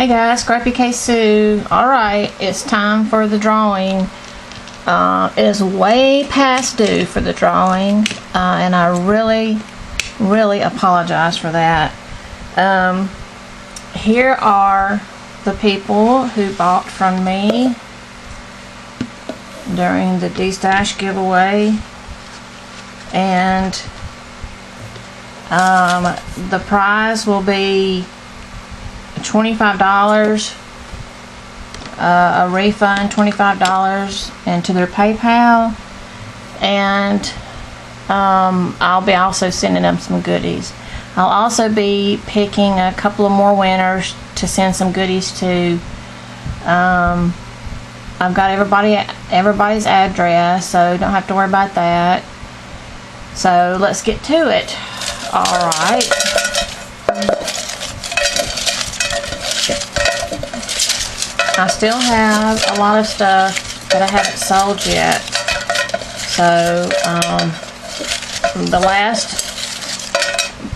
Hey guys, Scrappy K Sue. Alright, it's time for the drawing. It is way past due for the drawing, and I really apologize for that. Here are the people who bought from me during the Destash giveaway, and the prize will be $25, a refund $25 into their PayPal, and I'll be also sending them some goodies. I'll also be picking a couple of more winners to send some goodies to. I've got everybody's address, so don't have to worry about that. So let's get to it. Alright. I still have a lot of stuff that I haven't sold yet. So, the last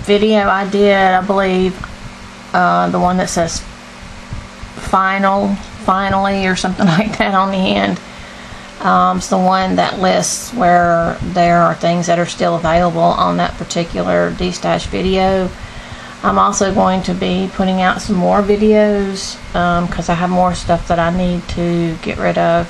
video I did, I believe, the one that says finally, or something like that on the end, it's the one that lists where there are things that are still available on that particular Destash video. I'm also going to be putting out some more videos because I have more stuff that I need to get rid of.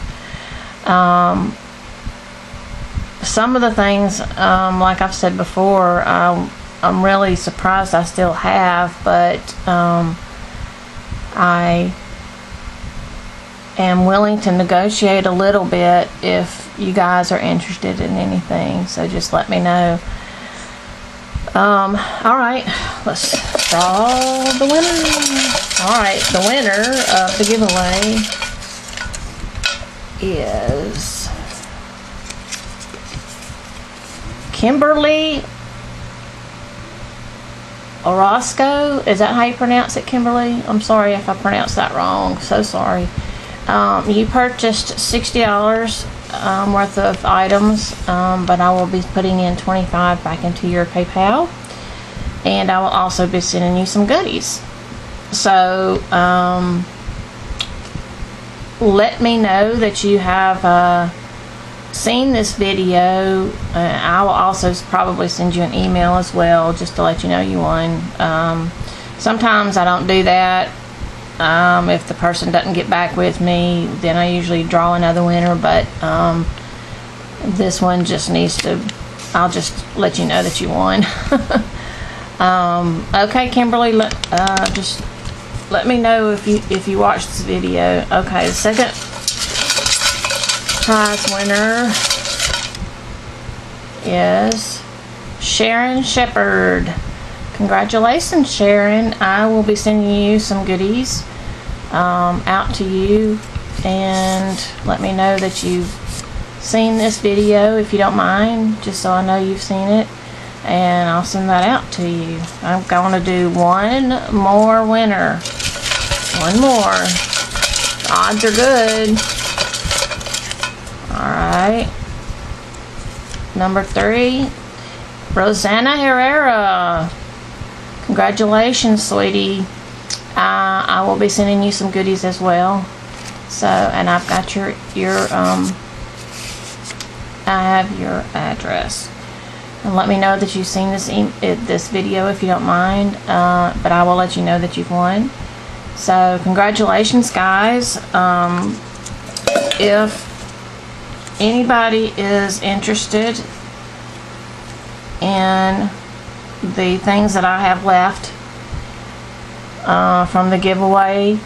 Some of the things, like I've said before, I'm really surprised I still have, but I am willing to negotiate a little bit if you guys are interested in anything, so just let me know. Alright, let's draw the winner. Alright, the winner of the giveaway is Kimberly Orozco. Is that how you pronounce it, Kimberly? I'm sorry if I pronounced that wrong. So sorry. You purchased $60 worth of items, but I will be putting in $25 back into your PayPal, and I will also be sending you some goodies. So let me know that you have seen this video. I will also probably send you an email as well, just to let you know you won. Sometimes I don't do that. If the person doesn't get back with me, then I usually draw another winner, but this one just needs to, I'll just let you know that you won. Okay, Kimberly, just let me know if you watch this video. Okay, the second prize winner is Sharon Shepherd. Congratulations, Sharon. I will be sending you some goodies out to you, and let me know that you've seen this video if you don't mind, just so I know you've seen it, and I'll send that out to you. I'm going to do one more winner. One more. The odds are good. Alright. Number 3, Rosanna Herrera. Congratulations, sweetie. I will be sending you some goodies as well. So, and I've got your I have your address. And let me know that you've seen this video if you don't mind. But I will let you know that you've won. So, congratulations, guys. If anybody is interested in the things that I have left from the giveaway,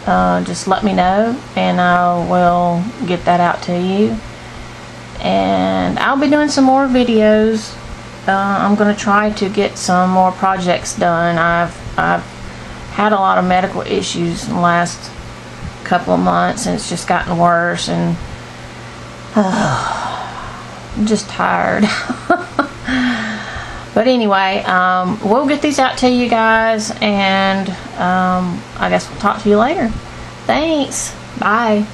just let me know, and I will get that out to you. And I'll be doing some more videos. I'm going to try to get some more projects done. I've had a lot of medical issues in the last couple of months, and it's just gotten worse, and I'm just tired. But anyway, we'll get these out to you guys, and I guess we'll talk to you later. Thanks. Bye.